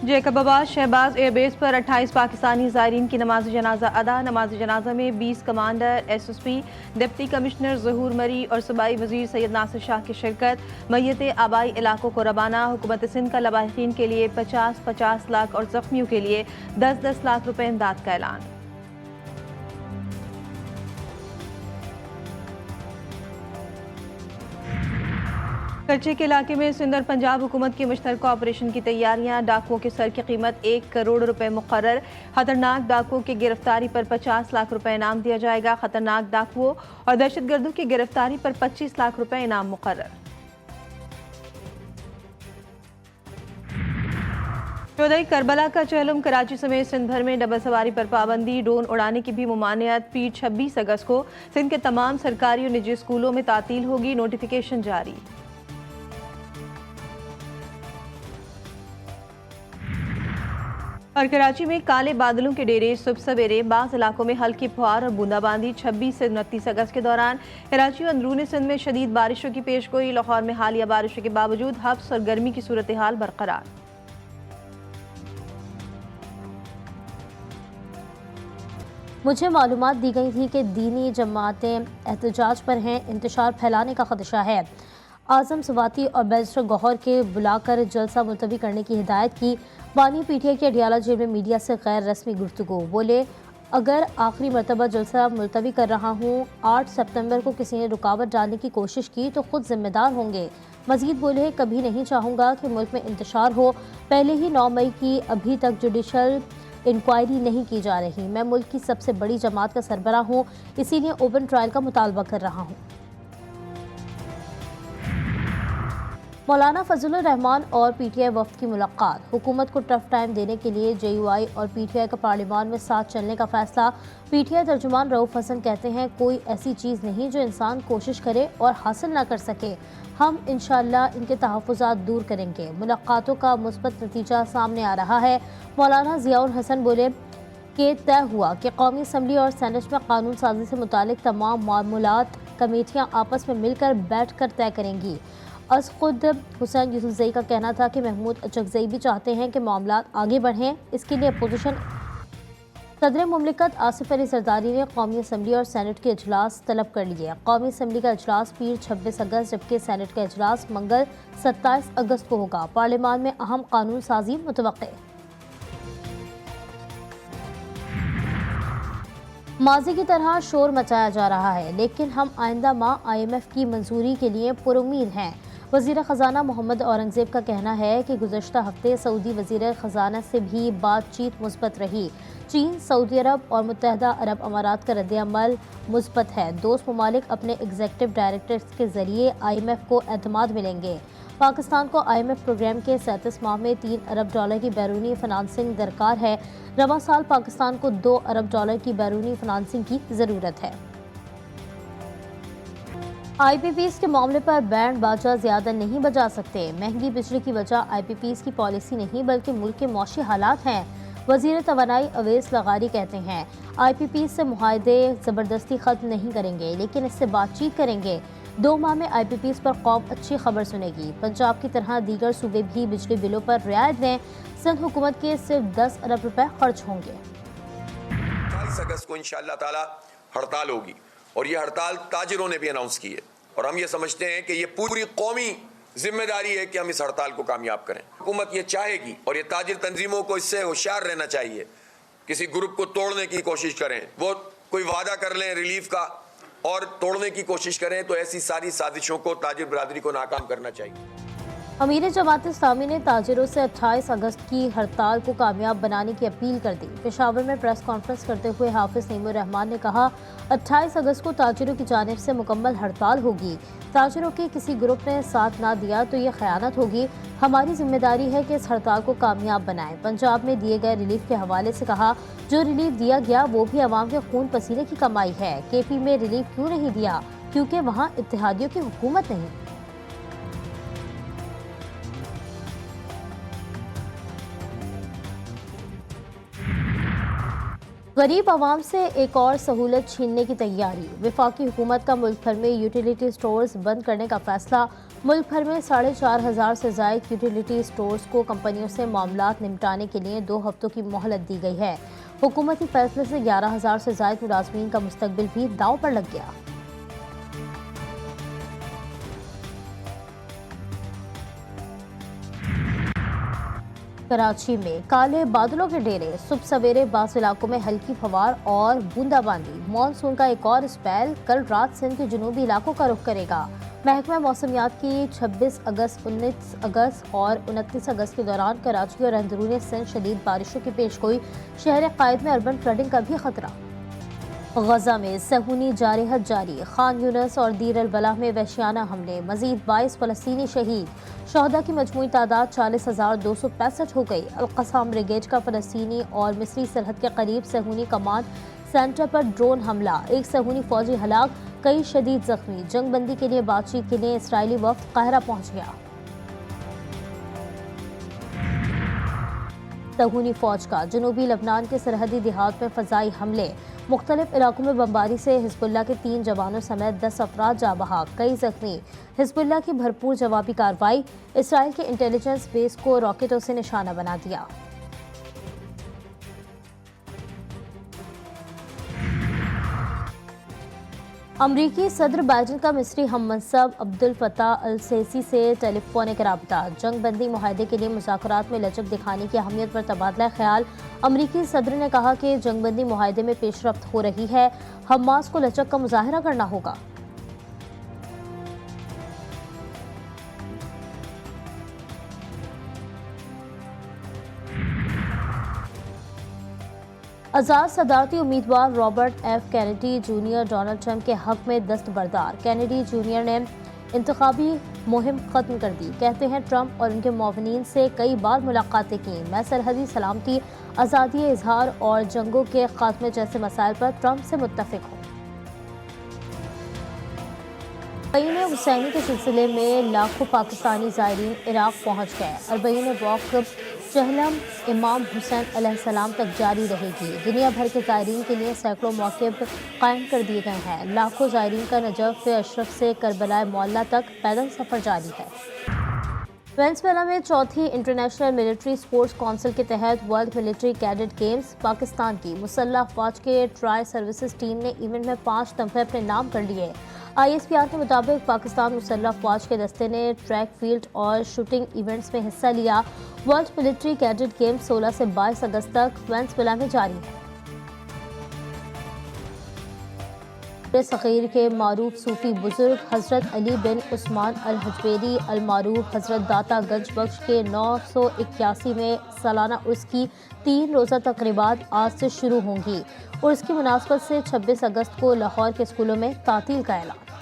Jacob Abbas Shahbaz airbase पर 28 पाकिस्तानी ज़ायरीन की नमाज जनाजा अदा। नमाज जनाजा में 20 कमांडर, SSP, डिप्टी कमिश्नर ज़हूर मरी और सूबाई वज़ीर सैयद नासिर शाह की शिरकत। मैयत आबाई इलाकों को रवाना। हुकूमत सिंध का लवाहिकीन के लिए 50-50 लाख और ज़ख्मियों के लिए 10-10 लाख रुपए इमदाद का ऐलान। करचे के इलाके में सिंध और पंजाब हुकूमत की मुश्तरका ऑपरेशन की तैयारियां। डाकुओं के सर की कीमत 1 करोड़ रुपए मुकर्रर। खतरनाक डाकुओं की गिरफ्तारी पर 50 लाख रुपए इनाम दिया जाएगा। खतरनाक डाकुओं और दहशतगर्दों की गिरफ्तारी पर 25 लाख रुपए इनाम मुकर्रर। शोहदाए करबला का चहलम। कराची समेत सिंध भर में डबल सवारी पर पाबंदी। ड्रोन उड़ाने की भी मुमानियत। पीर 26 अगस्त को सिंध के तमाम सरकारी और निजी स्कूलों में तातील होगी। नोटिफिकेशन जारी। और कराची में काले बादलों के डेरे। सुबह सवेरे बाज़ इलाकों में हल्की फुहार और बूंदाबांदी। 26 से 29 अगस्त के दौरान कराची और अंदरूनी सिंध में शदीद बारिशों की पेशगोई। लाहौर में हालिया बारिशों के बावजूद हब्स और गर्मी की सूरत हाल बरकरार। मुझे मालूमात दी गई थी कि दीनी जमातें एहतजाज पर हैं। इंतशार फैलाने का खदशा है। आज़म सवाती और बैरिस्टर गौहर के बुलाकर जलसा मुलतवी करने की हिदायत की। बानी PTI के अडियाला जेल में मीडिया से गैर रस्मी गुफ्तगू। बोले, अगर आखिरी मरतबा जलसा मुलतवी कर रहा हूँ, 8 सितंबर को किसी ने रुकावट डालने की कोशिश की तो खुद जिम्मेदार होंगे। मजीद बोले, कभी नहीं चाहूँगा कि मुल्क में इंतशार हो। पहले ही 9 मई की अभी तक जुडिशल इंक्वायरी नहीं की जा रही। मैं मुल्क की सबसे बड़ी जमात का सरबराह हूँ, इसीलिए ओपन ट्रायल का मुतालबा कर रहा हूँ। मौलाना फजलुर रहमान और PTI वफ्द की मुलाकात। हुकूमत को टफ टाइम देने के लिए JUI और PTI का पार्लियामान में साथ चलने का फैसला। PTI तर्जुमान रऊफ हसन कहते हैं, कोई ऐसी चीज़ नहीं जो इंसान कोशिश करे और हासिल ना कर सके। हम इंशाअल्लाह इनके तहफ़्फ़ुज़ात दूर करेंगे। मुलाकातों का मुस्बत नतीजा सामने आ रहा है। मौलाना ज़ियाउल हसन बोले कि तय हुआ कि कौमी असम्बली और सेनेट में कानून साजी से मुतालिक तमाम मामूलात कमेटियाँ आपस में मिलकर बैठ कर तय करेंगी। अस खुद हुसैन यूसुफजई का कहना था कि महमूद अचकजई भी चाहते हैं कि मामलात आगे बढ़ें। इसके लिए अपोजिशन सदर मुमलिकत आसिफ अली जरदारी ने कौमी असम्बली और सेनेट के इजलास तलब कर लिए। कौमी असम्बली का इजलास पीर 26 अगस्त जबकि सेनेट का इजलास मंगल 27 अगस्त को होगा। पार्लियामान में अहम कानून साजी मुतवक्के। माजी की तरह शोर मचाया जा रहा है, लेकिन हम आइंदा माह IMF की मंजूरी के लिए पुरुमीद हैं। वज़ीर ख़जाना मोहम्मद औरंगज़ेब का कहना है कि गुज़श्ता हफ्ते सऊदी वज़ीर ख़जाना से भी बातचीत मुस्बत रही। चीन, सऊदी अरब और मुत्तहदा अरब अमारात का रद्द-ए-अमल मुस्बत है। दोस्त ममालिक अपने एग्जीक्यूटिव डायरेक्टर्स के ज़रिए IMF को एतमाद मिलेंगे। पाकिस्तान को IMF प्रोग्राम के 37 माह में $3 अरब की बैरूनी फ़ाइनेंसिंग दरकार है। रवा साल पाकिस्तान को $2 अरब की बैरूनी फ़ाइनेंसिंग की ज़रूरत है। IPPs के मामले पर बैंड बाजा ज़्यादा नहीं बजा सकते। महंगी बिजली की वजह IPPs की पॉलिसी नहीं बल्कि मुल्क के मौशी हालात हैं। वज़ीर तवानाई अवैस लगारी कहते हैं, IPPs से मुआहदे ज़बरदस्ती ख़त्म नहीं करेंगे, लेकिन इससे बातचीत करेंगे। 2 माह में IPPs पर कौम अच्छी खबर सुनेगी। पंजाब की तरह दीगर सूबे भी बिजली बिलों पर रियायत दें। सिंध हुकूमत के सिर्फ 10 अरब रुपए खर्च होंगे। 28 अगस्त को इंशाअल्लाह ताला हड़ताल होगी और ये हड़ताल ताजिरों ने भी अनाउंस की है और हम ये समझते हैं कि ये पूरी कौमी जिम्मेदारी है कि हम इस हड़ताल को कामयाब करें। हुकूमत ये चाहेगी और ये ताजिर तंजीमों को इससे होशियार रहना चाहिए। किसी ग्रुप को तोड़ने की कोशिश करें, वो कोई वादा कर लें रिलीफ का और तोड़ने की कोशिश करें, तो ऐसी सारी साजिशों को ताजिर बरादरी को नाकाम करना चाहिए। अमीर जमात इस्लामी ने ताजिरों से 28 अगस्त की हड़ताल को कामयाब बनाने की अपील कर दी। पेशावर में प्रेस कॉन्फ्रेंस करते हुए हाफिज नईमुर रहमान ने कहा, 28 अगस्त को ताजिरों की जानिब से मुकम्मल हड़ताल होगी। ताजिरों के किसी ग्रुप ने साथ ना दिया तो ये खयानत होगी। हमारी जिम्मेदारी है कि इस हड़ताल को कामयाब बनाएं। पंजाब में दिए गए रिलीफ के हवाले से कहा, जो रिलीफ दिया गया वो भी अवाम के खून पसीने की कमाई है। KP में रिलीफ क्यों नहीं दिया? क्योंकि वहाँ इत्तेहादियों की हुकूमत नहीं। غریب عوام سے ایک اور سہولت چھیننے کی تیاری، وفاقی حکومت کا ملک بھر میں یوٹیلیٹی سٹورز بند کرنے کا فیصلہ۔ ملک بھر میں 4,500 سے زائد یوٹیلیٹی سٹورز کو کمپنیوں سے معاملات نمٹانے کے لیے 2 ہفتوں کی مہلت دی گئی ہے۔ حکومتی فیصلے سے 11,000 سے زائد ملازمین کا مستقبل بھی داؤ پر لگ گیا۔ کراچی میں کالے بادلوں کے ڈیرے، صبح سویرے بعض علاقوں میں ہلکی فوار اور بوندا باندی۔ مانسون کا ایک اور اسپیل کل رات سندھ کے جنوبی علاقوں کا رخ کرے گا۔ محکمہ موسمیات کی 26 اگست، 19 اگست اور 29 اگست کے دوران کراچی اور اندرون سندھ شدید بارشوں کی پیشگوئی، شہر قائد میں اربن فلڈنگ کا بھی خطرہ۔ غزہ میں صہیونی جارحیت جاری، خان یونس اور دیر البلح میں وحشیانہ حملے، مزید 22 فلسطینی شہید، شہداء کی مجموعی تعداد 40,265 ہو گئی۔ القصام بریگیڈ کا فلسطینی اور مصری سرحد کے قریب صہیونی کمانڈ سینٹر پر ڈرون حملہ، ایک صہیونی فوجی ہلاک، کئی شدید زخمی۔ جنگ بندی کے لیے بات چیت کے لیے اسرائیلی وفد قاہرہ پہنچ گیا۔ صہیونی فوج کا جنوبی لبنان کے سرحدی دیہات میں فضائی حملے، مختلف علاقوں میں بمباری سے حزب اللہ کے 3 جوانوں سمیت 10 افراد جاں بحق، کئی زخمی۔ حزب اللہ کی بھرپور جوابی کارروائی، اسرائیل کے انٹیلیجنس بیس کو راکٹوں سے نشانہ بنا دیا۔ امریکی صدر بائیڈن کا مصری ہم منصب عبدالفتاح السیسی سے ٹیلی فونک رابطہ، جنگ بندی معاہدے کے لیے مذاکرات میں لچک دکھانے کی اہمیت پر تبادلہ خیال۔ امریکی صدر نے کہا کہ جنگ بندی معاہدے میں پیش رفت ہو رہی ہے، حماس کو لچک کا مظاہرہ کرنا ہوگا۔ آزاد صدارتی امیدوار Robert F Kennedy junior Donald Trump کے حق میں دستبردار۔ کینیڈی جونیئر نے انتخابی مہم ختم کر دی، کہتے ہیں ٹرمپ اور ان کے معاونین سے کئی بار ملاقاتیں کی، میں سرحدی سلامتی، آزادی اظہار اور جنگوں کے خاتمے جیسے مسائل پر ٹرمپ سے متفق ہوں۔ اربعین حسینی کے سلسلے میں لاکھوں پاکستانی زائرین عراق پہنچ گئے۔ اربعین واقف چہلم امام حسین علیہ السلام تک جاری رہے گی۔ دنیا بھر کے زائرین کے لیے سینکڑوں موقف قائم کر دیے گئے ہیں۔ لاکھوں زائرین کا نجف اشرف سے کربلا معلیٰ تک پیدل سفر جاری ہے۔ وینزویلا میں 4تھی انٹرنیشنل ملٹری سپورٹس کونسل کے تحت world military cadet games, Pakistan کی مسلح افواج کے ٹرائی سروسز ٹیم نے ایونٹ میں 5 تمغے اپنے نام کر لیے۔ ISPR کے مطابق پاکستان مسلح افواج کے دستے نے ٹریک، فیلڈ اور شوٹنگ ایونٹس میں حصہ لیا۔ ورلڈ ملٹری کیڈٹ گیمز 16 سے 22 اگست تک وینزویلا میں جاری ہے۔ صغیر کے معروف صوفی بزرگ حضرت علی بن عثمان الحجویری المعروف حضرت داتا گنج بخش کے 981 میں سالانہ عرس کی 3 روزہ تقریبات آج سے شروع ہوں گی۔ عرس کی مناسبت سے 26 اگست کو لاہور کے اسکولوں میں تعطیل کا اعلان۔